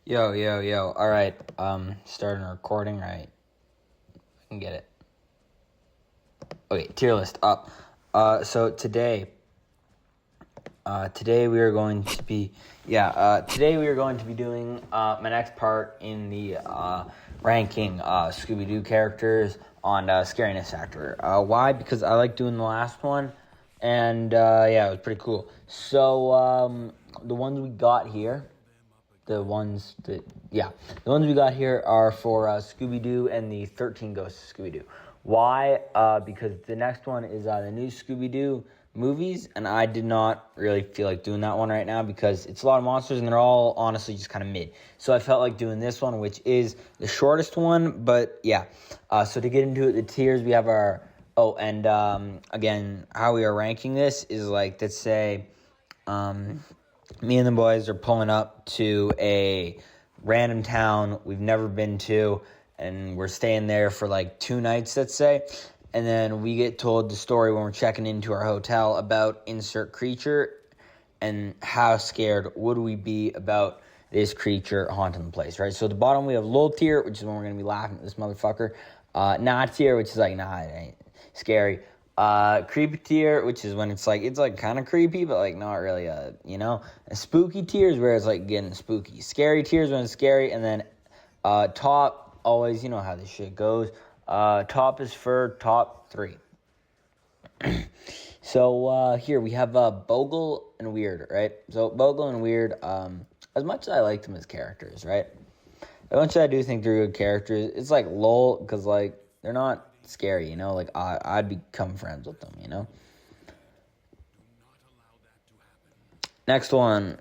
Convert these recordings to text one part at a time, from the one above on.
Yo, yo, yo. All right. Starting recording, right? I can get it. Okay, tier list up. So today we are going to be, today we are going to be doing my next part in the ranking Scooby-Doo characters on scariness factor. Why? Because I like doing the last one, and it was pretty cool. So the ones we got here. The ones we got here are for Scooby-Doo and the 13 Ghosts of Scooby-Doo. Why? Because the next one is the new Scooby-Doo movies, and I did not really feel like doing that one right now because it's a lot of monsters, and they're all honestly just kind of mid. So I felt like doing this one, which is the shortest one, but yeah. So to get into it, the tiers, we have our... Oh, and again, how we are ranking this is like, let's say... me and the boys are pulling up to a random town we've never been to, and we're staying there for like 2 nights, let's say. And then we get told the story when we're checking into our hotel about insert creature, and how scared would we be about this creature haunting the place, right? So at the bottom we have low tier, which is when we're going to be laughing at this motherfucker. Not tier, which is like, nah, it ain't scary. Creepy tier, which is when it's like kind of creepy, but like not really, A spooky tier is where it's like getting spooky. Scary tier is when it's scary, and then top, always, you know how this shit goes. Top is for top 3. So here we have Bogle and Weird, right? So Bogle and Weird, as much as I like them as characters, right? As much as I do think they're good characters, it's like lol, because like they're not scary, like I'd become friends with them, Next one,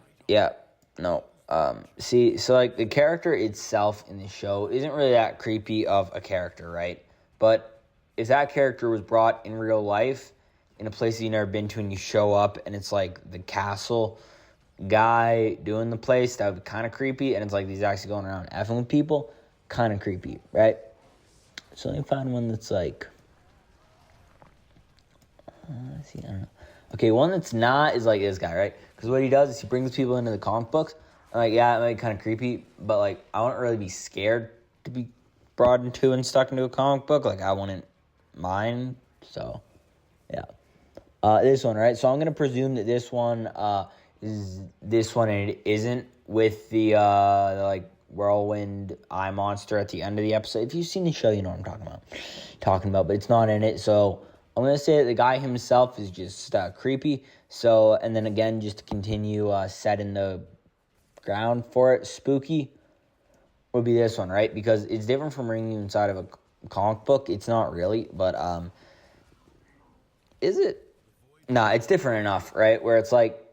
see, so like the character itself in the show isn't really that creepy of a character, right? But if that character was brought in real life in a place that you've never been to, and you show up and it's like the castle guy doing the place, that would be kind of creepy. And it's like he's actually going around effing with people, kind of creepy, right? So let me find one that's like, I don't know. Okay, one that's not is like this guy, right? Because what he does is he brings people into the comic books. And like, yeah, it might be kind of creepy, but like, I wouldn't really be scared to be brought into and stuck into a comic book. Like, I wouldn't mind. So, yeah. This one, right? So I'm gonna presume that this one is this one, and it isn't with the like whirlwind eye monster at the end of the episode. If you've seen the show, you know what I'm talking about, but it's not in it. So I'm gonna say that the guy himself is just creepy. So, and then again, just to continue setting the ground for it, spooky would be this one, right? Because it's different from bringing you inside of a comic book. It's not really, but is it? Nah, it's different enough, right? Where it's like,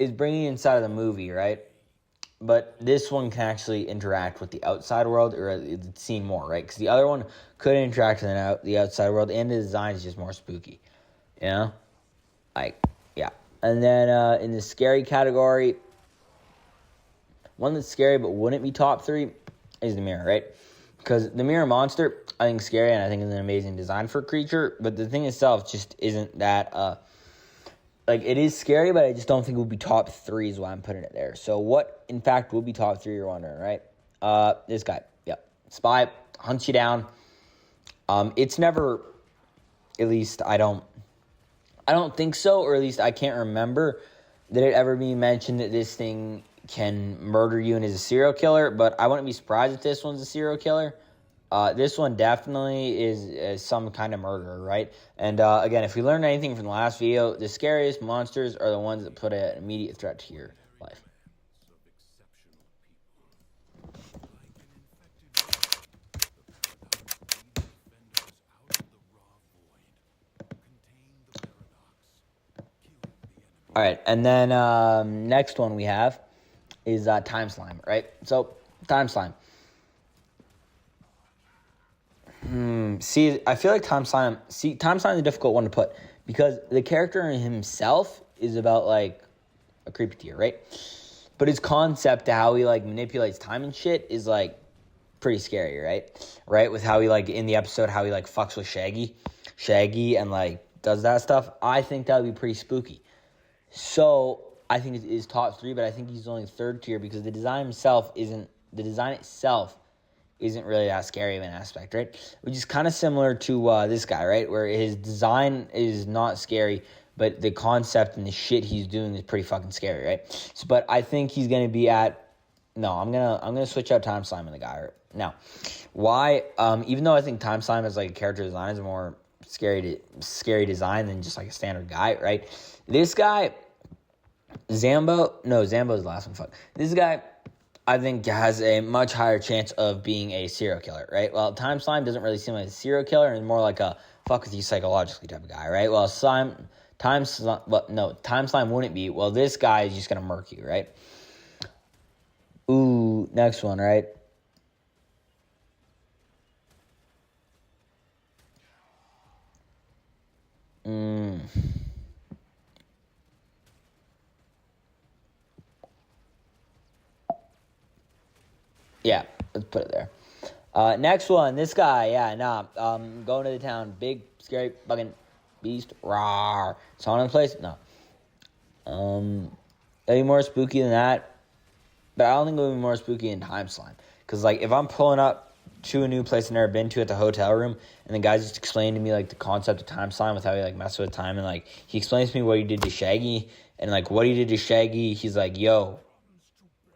it's bringing you inside of the movie, right? But this one can actually interact with the outside world, or it's seen more, right? Because the other one could interact with the outside world, and the design is just more spooky, Like, yeah. And then in the scary category, one that's scary but wouldn't be top 3 is the mirror, right? Because the mirror monster, I think, is scary, and I think it's an amazing design for a creature, but the thing itself just isn't that... Like, it is scary, but I just don't think it would be top 3 is why I'm putting it there. So what, in fact, will be top 3, you're wondering, right? This guy, yep. Spy, hunts you down. It's never, at least I don't think so, or at least I can't remember that it ever be mentioned that this thing can murder you and is a serial killer, but I wouldn't be surprised if this one's a serial killer. This one definitely is some kind of murderer, right? And again, if we learned anything from the last video, the scariest monsters are the ones that put an immediate threat to your life. All right, and then next one we have is Time Slime, right? So, Time Slime. See, I feel like Time Slime is a difficult one to put because the character himself is about like a creepy tier, right? But his concept to how he like manipulates time and shit is like pretty scary, right? Right? With how he like in the episode, how he like fucks with Shaggy and like does that stuff. I think that would be pretty spooky. So I think is top 3, but I think he's only 3rd tier because the design itself isn't really that scary of an aspect, right? Which is kind of similar to this guy, right? Where his design is not scary, but the concept and the shit he's doing is pretty fucking scary, right? So, but I think he's gonna be at. No, I'm gonna switch out Time Slime and the guy. Right? Now, why? Even though I think Time Slime as like a character design is a more scary design than just like a standard guy, right? This guy, Zambo's the last one. Fuck. This guy, I think, has a much higher chance of being a serial killer, right? Well, Time Slime doesn't really seem like a serial killer and more like a fuck with you psychologically type of guy, right? Well, Time Slime wouldn't be. Well, this guy is just gonna murk you, right? Ooh, next one, right? Yeah, let's put it there. Next one, this guy, going to the town, big, scary, fucking beast, rawr. Saw in the place? No. Any more spooky than that? But I don't think it'll be more spooky than Time Slime. Because, like, if I'm pulling up to a new place I've never been to at the hotel room, and the guy just explained to me, like, the concept of Time Slime with how he, like, messes with time, and, like, he explains to me what he did to Shaggy, and, like, what he did to Shaggy, he's like, yo,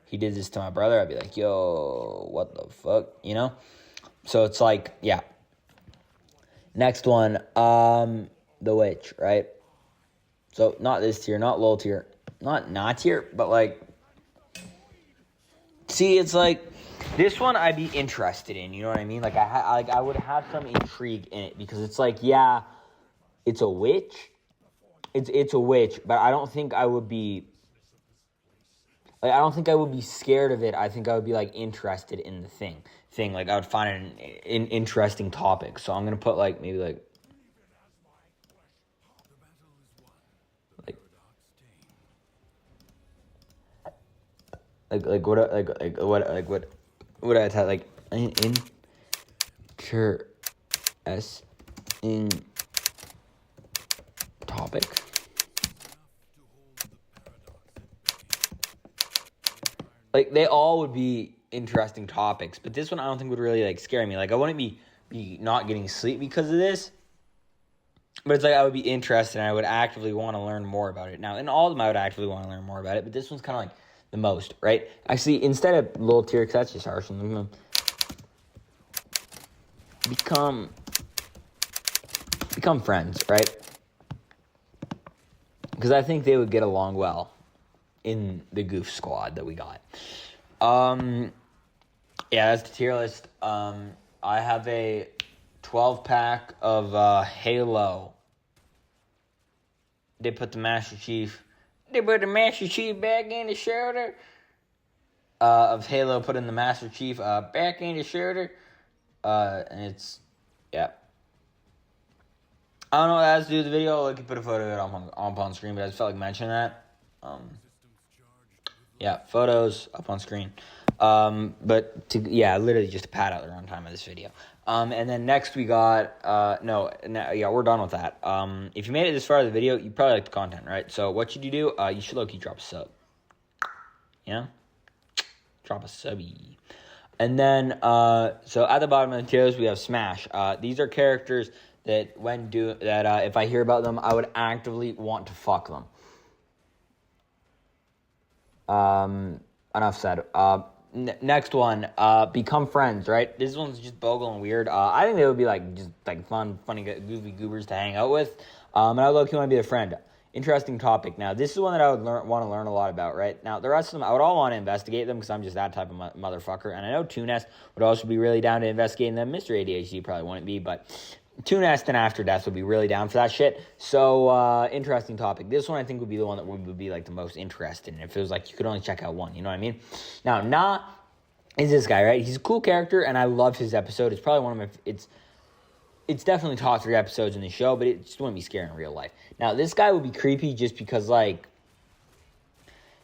he did this to my brother, I'd be like, yo, what the fuck, you know? So it's like, yeah. Next one, The Witch, right? So not this tier, not low tier, not tier, but like, see, it's like, this one I'd be interested in, you know what I mean? Like, I would have some intrigue in it, because it's like, yeah, it's a witch, it's a witch, but I don't think I would be, like, I don't think I would be scared of it. I think I would be, like, interested in the thing. Like, I would find it an interesting topic. So I'm going to put, like, maybe, like what would I type, like, interesting topic? Like, they all would be interesting topics, but this one I don't think would really, like, scare me. Like, I wouldn't be not getting sleep because of this, but it's like I would be interested and I would actively want to learn more about it. Now, in all of them, I would actively want to learn more about it, but this one's kind of like the most, right? Actually, instead of low tier, because that's just harsh, become friends, right? Because I think they would get along well in the goof squad that we got. Yeah, that's the tier list. I have a 12-pack of Halo. They put the Master Chief back in the shoulder. Of Halo, put in the Master Chief back in the shoulder. And it's, yeah. I don't know what that has to do with the video. I could put a photo of it up on screen, but I just felt like mentioning that. Yeah, photos up on screen. But literally just to pad out the runtime of this video. And then next we got, we're done with that. If you made it this far in the video, you probably like the content, right? So what should you do? You should low-key drop a sub. Yeah? Drop a subby. And then, so at the bottom of the tiers, we have Smash. These are characters that if I hear about them, I would actively want to fuck them. Enough said. Next one, become friends, right? This one's just bogle and weird. I think they would be like just like fun, funny, goofy goobers to hang out with. And I would look, you want to be a friend. Interesting topic. Now, this is one that I would want to learn a lot about, right? Now, the rest of them, I would all want to investigate them because I'm just that type of motherfucker. And I know Toonest would also be really down to investigating them. Mr. ADHD probably wouldn't be, but Toonest and After Death would be really down for that shit. So, interesting topic. This one I think would be the one that would be like the most interested in if it was like you could only check out one, you know what I mean? Now, Na is this guy, right? He's a cool character and I loved his episode. It's probably one of my, it's definitely top 3 episodes in the show, but it just wouldn't be scary in real life. Now, this guy would be creepy just because, like,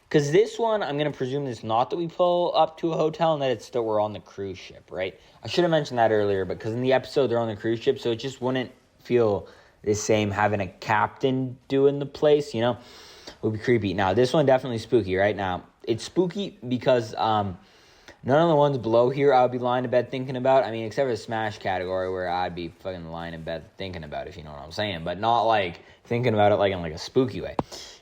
because this one, I'm going to presume it's not that we pull up to a hotel and that it's that we're on the cruise ship, right? I should have mentioned that earlier, but because in the episode, they're on the cruise ship, so it just wouldn't feel the same having a captain doing the place, you know? would be creepy. Now, this one definitely spooky, right? Now, it's spooky because none of the ones below here I would be lying in bed thinking about. I mean, except for the Smash category where I'd be fucking lying in bed thinking about it, if you know what I'm saying. But not like thinking about it like in like a spooky way.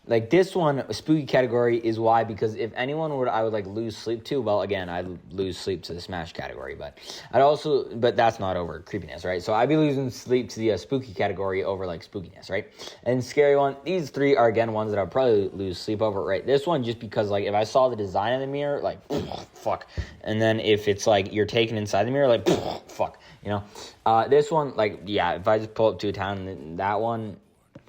Like this one, a spooky category is why, because if anyone I would like lose sleep to, well, again, I'd lose sleep to the Smash category, but but that's not over creepiness, right? So I'd be losing sleep to the spooky category over like spookiness, right? And scary one, these three are again ones that I'd probably lose sleep over, right? This one, just because like if I saw the design of the mirror, like, fuck. And then if it's like you're taken inside the mirror, like, fuck, you know? This one, like, yeah, if I just pull up to a town, that one,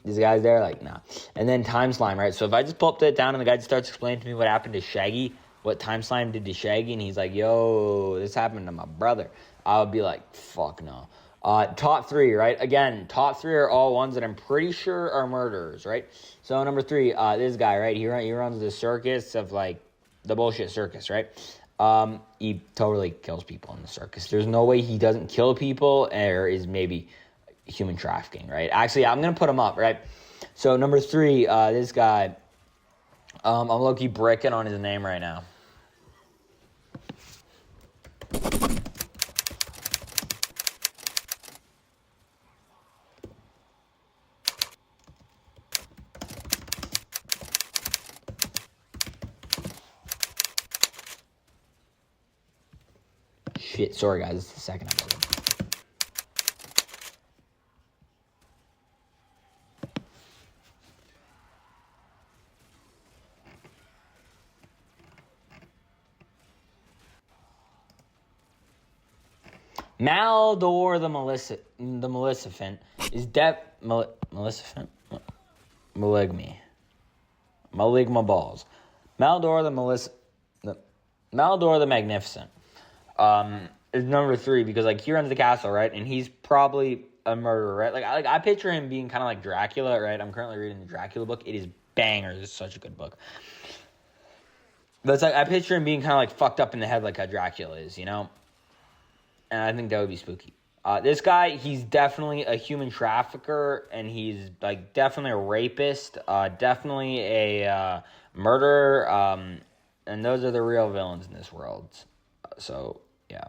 these guys there, like, nah. And then Time Slime, right? So if I just pull up to the town and the guy just starts explaining to me what happened to Shaggy, what Time Slime did to Shaggy, and he's like, yo, this happened to my brother, I would be like, fuck no. Top three, right? Again, top three are all ones that I'm pretty sure are murderers, right? So number three, this guy, right? He runs the circus of, like, the bullshit circus, right? He totally kills people in the circus. There's no way he doesn't kill people or is maybe human trafficking, right? Actually, I'm going to put him up, right? So number three, this guy, I'm low-key bricking on his name right now. Shit, sorry guys, it's the second episode. Maldor the Maleficent is Maleficent? Maligma balls. Maldor the Magnificent is number three because, like, he runs the castle, right? And he's probably a murderer, right? Like I picture him being kind of like Dracula, right? I'm currently reading the Dracula book. It is bangers. It's such a good book. But it's like I picture him being kind of like fucked up in the head like how Dracula is, you know? And I think that would be spooky. This guy, he's definitely a human trafficker, and he's like definitely a rapist, definitely a murderer, and those are the real villains in this world. So yeah.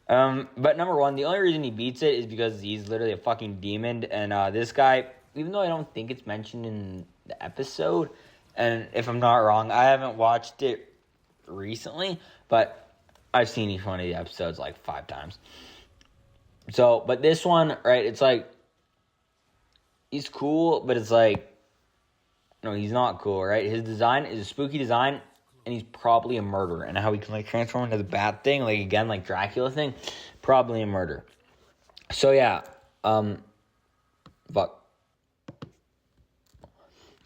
But number one, the only reason he beats it is because he's literally a fucking demon, and this guy, even though I don't think it's mentioned in the episode, and if I'm not wrong, I haven't watched it recently, but I've seen each one of the episodes like 5 times. So, but this one, right, it's like, he's cool, but it's like, no, he's not cool, right? His design is a spooky design, and he's probably a murderer. And how he can, like, transform into the bad thing, like, again, like Dracula thing, probably a murderer. So, yeah, fuck.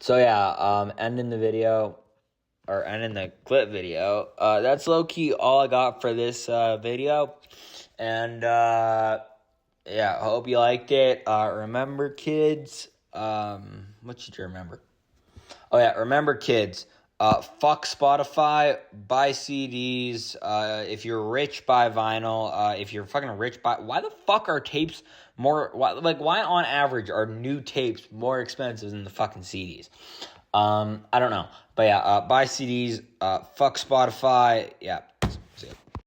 So, yeah, ending the video, or ending the clip video. That's low-key all I got for this video. And, yeah, hope you liked it. Remember, kids, what should you remember? Oh, yeah, remember, kids, fuck Spotify, buy CDs. If you're rich, buy vinyl. If you're fucking rich, why the fuck are tapes why on average are new tapes more expensive than the fucking CDs? I don't know. But yeah, buy CDs, fuck Spotify, yeah.